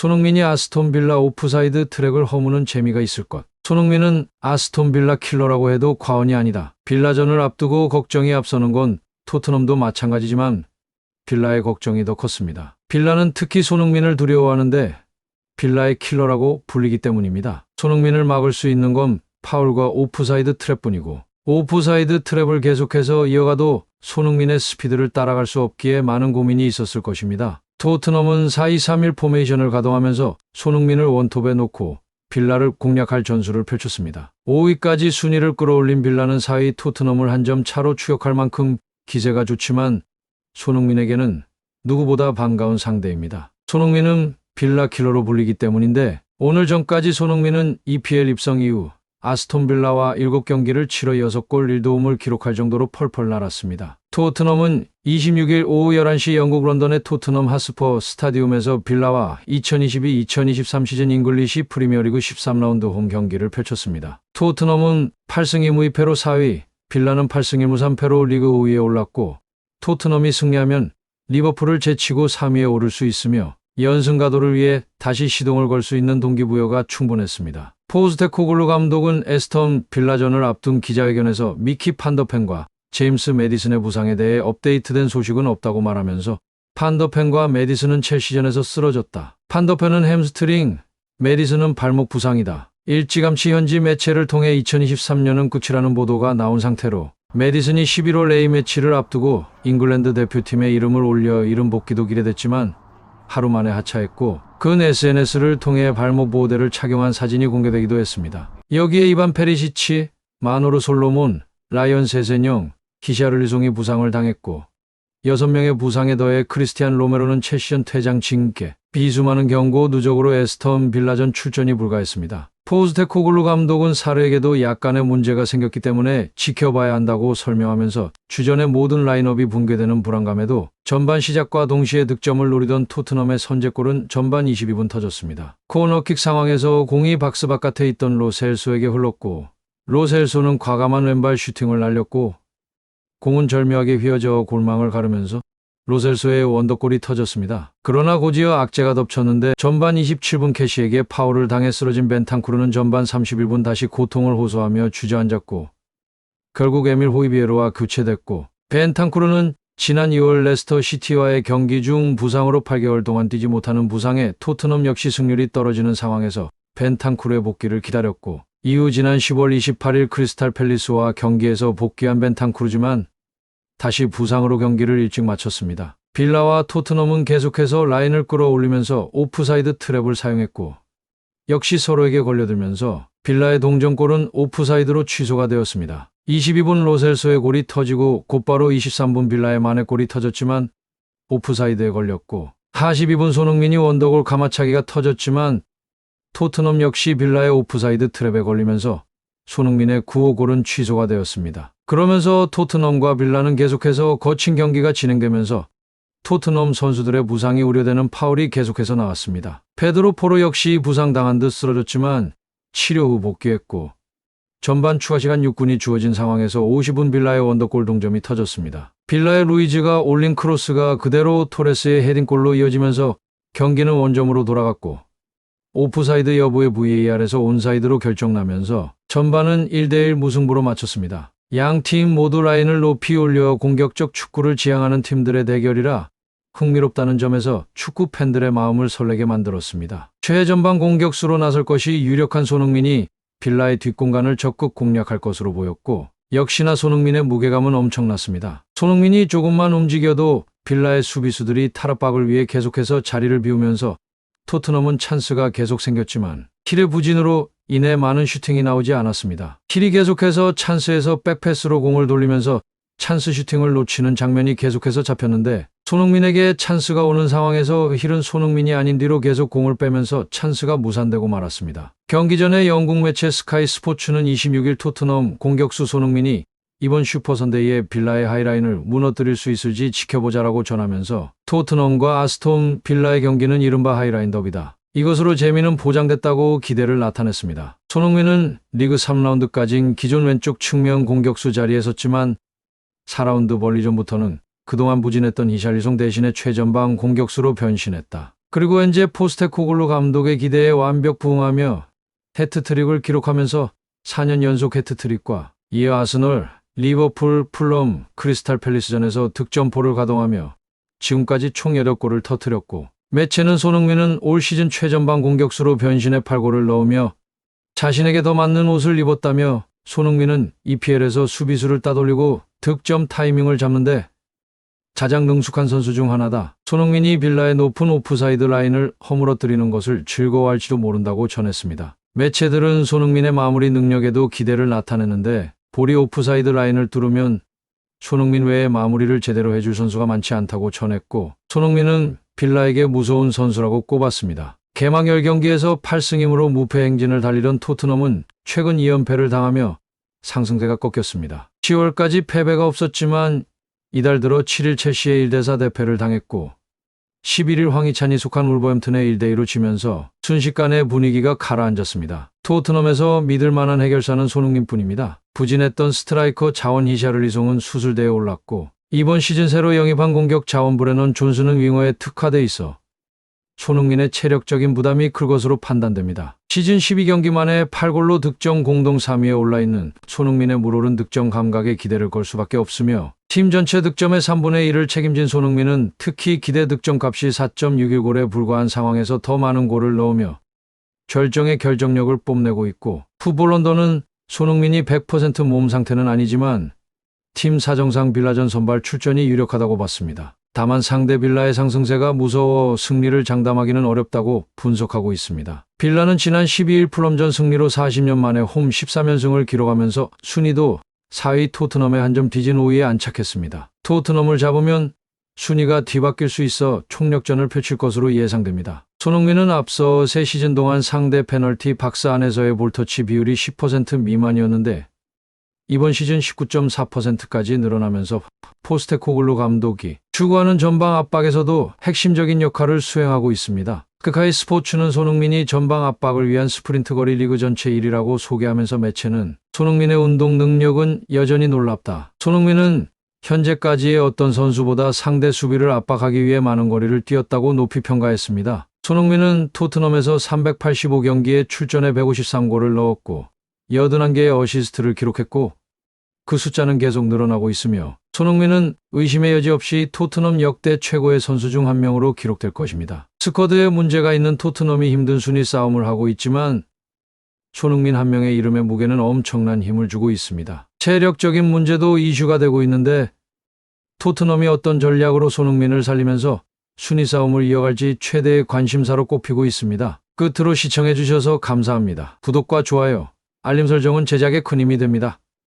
손흥민이 아스톤 빌라 오프사이드 트랙을 허무는 재미가 있을 것. 손흥민은 아스톤 빌라 킬러라고 해도 과언이 아니다. 빌라전을 앞두고 걱정이 앞서는 건 토트넘도 마찬가지지만 빌라의 걱정이 더 컸습니다. 빌라는 특히 손흥민을 두려워하는데 빌라의 킬러라고 불리기 때문입니다. 손흥민을 막을 수 있는 건 파울과 오프사이드 트랩뿐이고 오프사이드 트랩을 계속해서 이어가도 손흥민의 스피드를 따라갈 수 없기에 많은 고민이 있었을 것입니다. 토트넘은 4-2-3-1 포메이션을 가동하면서 손흥민을 원톱에 놓고 빌라를 공략할 전술을 펼쳤습니다. 5위까지 순위를 끌어올린 빌라는 4위 토트넘을 한 점 차로 추격할 만큼 기세가 좋지만 손흥민에게는 누구보다 반가운 상대입니다. 손흥민은 빌라 킬러로 불리기 때문인데 오늘 전까지 손흥민은 EPL 입성 이후 아스톤 빌라와 7경기를 치러 6골 1도움을 기록할 정도로 펄펄 날았습니다. 토트넘은 26일 오후 11시 영국 런던의 토트넘 하스퍼 스타디움에서 빌라와 2022-2023 시즌 잉글리시 프리미어리그 13라운드 홈 경기를 펼쳤습니다. 토트넘은 8승 2무 2패로 4위, 빌라는 8승 1무 3패로 리그 5위에 올랐고 토트넘이 승리하면 리버풀을 제치고 3위에 오를 수 있으며 연승 가도를 위해 다시 시동을 걸 수 있는 동기부여가 충분했습니다. 포스테코글루 감독은 에스턴 빌라전을 앞둔 기자회견에서 미키 판더펜과 제임스 매디슨의 부상에 대해 업데이트된 소식은 없다고 말하면서 판더펜과 매디슨은 첼시전에서 쓰러졌다. 판더펜은 햄스트링, 매디슨은 발목 부상이다. 일찌감치 현지 매체를 통해 2023년은 끝이라는 보도가 나온 상태로 매디슨이 11월 A매치를 앞두고 잉글랜드 대표팀에 이름을 올려 이름 복귀도 기대됐지만 하루 만에 하차했고 근 SNS를 통해 발목 보호대를 착용한 사진이 공개되기도 했습니다. 여기에 이반 페리시치, 마노르 솔로몬, 라이언 세세뇽, 히샤를리송이 부상을 당했고 6명의 부상에 더해 크리스티안 로메로는 첼시전 퇴장 징계, 비수많은 경고 누적으로 에스턴 빌라전 출전이 불가했습니다. 포스테코글루 감독은 사르에게도 약간의 문제가 생겼기 때문에 지켜봐야 한다고 설명하면서 주전의 모든 라인업이 붕괴되는 불안감에도 전반 시작과 동시에 득점을 노리던 토트넘의 선제골은 전반 22분 터졌습니다. 코너킥 상황에서 공이 박스 바깥에 있던 로셀소에게 흘렀고 로셀소는 과감한 왼발 슈팅을 날렸고 공은 절묘하게 휘어져 골망을 가르면서 로셀소의 원더골이 터졌습니다. 그러나 곧이어 악재가 덮쳤는데 전반 27분 캐시에게 파울을 당해 쓰러진 벤탄쿠르는 전반 31분 다시 고통을 호소하며 주저앉았고 결국 에밀 호이비에로와 교체됐고 벤탄쿠르는 지난 2월 레스터 시티와의 경기 중 부상으로 8개월 동안 뛰지 못하는 부상에 토트넘 역시 승률이 떨어지는 상황에서 벤탄쿠르의 복귀를 기다렸고 이후 지난 10월 28일 크리스탈 팰리스와 경기에서 복귀한 벤탄쿠르지만 다시 부상으로 경기를 일찍 마쳤습니다. 빌라와 토트넘은 계속해서 라인을 끌어올리면서 오프사이드 트랩을 사용했고 역시 서로에게 걸려들면서 빌라의 동점골은 오프사이드로 취소가 되었습니다. 22분 로셀소의 골이 터지고 곧바로 23분 빌라의 만회골이 터졌지만 오프사이드에 걸렸고 42분 손흥민이 원더골 가마차기가 터졌지만 토트넘 역시 빌라의 오프사이드 트랩에 걸리면서 손흥민의 9호 골은 취소가 되었습니다. 그러면서 토트넘과 빌라는 계속해서 거친 경기가 진행되면서 토트넘 선수들의 부상이 우려되는 파울이 계속해서 나왔습니다. 페드로 포로 역시 부상당한 듯 쓰러졌지만 치료 후 복귀했고 전반 추가 시간 6분이 주어진 상황에서 50분 빌라의 원더골 동점이 터졌습니다. 빌라의 루이즈가 올린 크로스가 그대로 토레스의 헤딩골로 이어지면서 경기는 원점으로 돌아갔고 오프사이드 여부의 VAR에서 온사이드로 결정나면서 전반은 1대1 무승부로 마쳤습니다. 양 팀 모두 라인을 높이 올려 공격적 축구를 지향하는 팀들의 대결이라 흥미롭다는 점에서 축구 팬들의 마음을 설레게 만들었습니다. 최전방 공격수로 나설 것이 유력한 손흥민이 빌라의 뒷공간을 적극 공략할 것으로 보였고 역시나 손흥민의 무게감은 엄청났습니다. 손흥민이 조금만 움직여도 빌라의 수비수들이 탈압박을 위해 계속해서 자리를 비우면서 토트넘은 찬스가 계속 생겼지만 킬의 부진으로 인해 많은 슈팅이 나오지 않았습니다. 킬이 계속해서 찬스에서 백패스로 공을 돌리면서 찬스 슈팅을 놓치는 장면이 계속해서 잡혔는데 손흥민에게 찬스가 오는 상황에서 힐은 손흥민이 아닌 뒤로 계속 공을 빼면서 찬스가 무산되고 말았습니다. 경기 전에 영국 매체 스카이 스포츠는 26일 토트넘 공격수 손흥민이 이번 슈퍼선데이에 빌라의 하이라인을 무너뜨릴 수 있을지 지켜보자라고 전하면서 토트넘과 아스톤 빌라의 경기는 이른바 하이라인 더비다. 이것으로 재미는 보장됐다고 기대를 나타냈습니다. 손흥민은 리그 3라운드까지는 기존 왼쪽 측면 공격수 자리에 섰지만 4라운드 벌리 전부터는 그동안 부진했던 히샬리송 대신에 최전방 공격수로 변신했다. 그리고 현재 포스테코글루 감독의 기대에 완벽 부응하며 해트트릭을 기록하면서 4년 연속 해트트릭과 이어 아스널, 리버풀, 풀럼, 크리스탈 팰리스전에서 득점포를 가동하며 지금까지 총 8골을 터뜨렸고, 매체는 손흥민은 올 시즌 최전방 공격수로 변신해 8골을 넣으며 자신에게 더 맞는 옷을 입었다며, 손흥민은 EPL에서 수비수를 따돌리고 득점 타이밍을 잡는데 가장 능숙한 선수 중 하나다. 손흥민이 빌라의 높은 오프사이드 라인을 허물어뜨리는 것을 즐거워할지도 모른다고 전했습니다. 매체들은 손흥민의 마무리 능력에도 기대를 나타냈는데, 볼이 오프사이드 라인을 뚫으면 손흥민 외에 마무리를 제대로 해줄 선수가 많지 않다고 전했고, 손흥민은 빌라에게 무서운 선수라고 꼽았습니다. 개막 10경기에서 8승 2무로 무패 행진을 달리던 토트넘은 최근 2연패를 당하며 상승세가 꺾였습니다. 10월까지 패배가 없었지만 이달 들어 7일 첼시의 1대4 대패를 당했고, 11일 황희찬이 속한 울버햄튼에 1대2로 지면서 순식간에 분위기가 가라앉았습니다. 토트넘에서 믿을 만한 해결사는 손흥민뿐입니다. 부진했던 스트라이커 자원 히샤를리송은 수술대에 올랐고, 이번 시즌 새로 영입한 공격 자원 브레넌 존슨은 윙어에 특화돼 있어 손흥민의 체력적인 부담이 클 것으로 판단됩니다. 시즌 12경기 만에 8골로 득점 공동 3위에 올라있는 손흥민의 물오른 득점 감각에 기대를 걸 수밖에 없으며, 팀 전체 득점의 3분의 1을 책임진 손흥민은 특히 기대 득점값이 4.61골에 불과한 상황에서 더 많은 골을 넣으며 결정의 결정력을 뽐내고 있고, 풋볼 런던은 손흥민이 100% 몸 상태는 아니지만 팀 사정상 빌라전 선발 출전이 유력하다고 봤습니다. 다만 상대 빌라의 상승세가 무서워 승리를 장담하기는 어렵다고 분석하고 있습니다. 빌라는 지난 12일 풀럼전 승리로 40년 만에 홈 13연승을 기록하면서 순위도 4위 토트넘의 한 점 뒤진 5위에 안착했습니다. 토트넘을 잡으면 순위가 뒤바뀔 수 있어 총력전을 펼칠 것으로 예상됩니다. 손흥민은 앞서 3시즌 동안 상대 페널티 박스 안에서의 볼터치 비율이 10% 미만이었는데 이번 시즌 19.4%까지 늘어나면서 포스테코글루 감독이 추구하는 전방 압박에서도 핵심적인 역할을 수행하고 있습니다. 스카이 스포츠는 손흥민이 전방 압박을 위한 스프린트 거리 리그 전체 1위라고 소개하면서 매체는 손흥민의 운동 능력은 여전히 놀랍다. 손흥민은 현재까지의 어떤 선수보다 상대 수비를 압박하기 위해 많은 거리를 뛰었다고 높이 평가했습니다. 손흥민은 토트넘에서 385경기에 출전해 153골을 넣었고 81개의 어시스트를 기록했고, 그 숫자는 계속 늘어나고 있으며 손흥민은 의심의 여지 없이 토트넘 역대 최고의 선수 중 한 명으로 기록될 것입니다. 스쿼드에 문제가 있는 토트넘이 힘든 순위 싸움을 하고 있지만 손흥민 한 명의 이름의 무게는 엄청난 힘을 주고 있습니다. 체력적인 문제도 이슈가 되고 있는데 토트넘이 어떤 전략으로 손흥민을 살리면서 순위 싸움을 이어갈지 최대의 관심사로 꼽히고 있습니다. 끝으로 시청해 주셔서 감사합니다. 구독과 좋아요, 알림 설정은 제작에 큰 힘이 됩니다.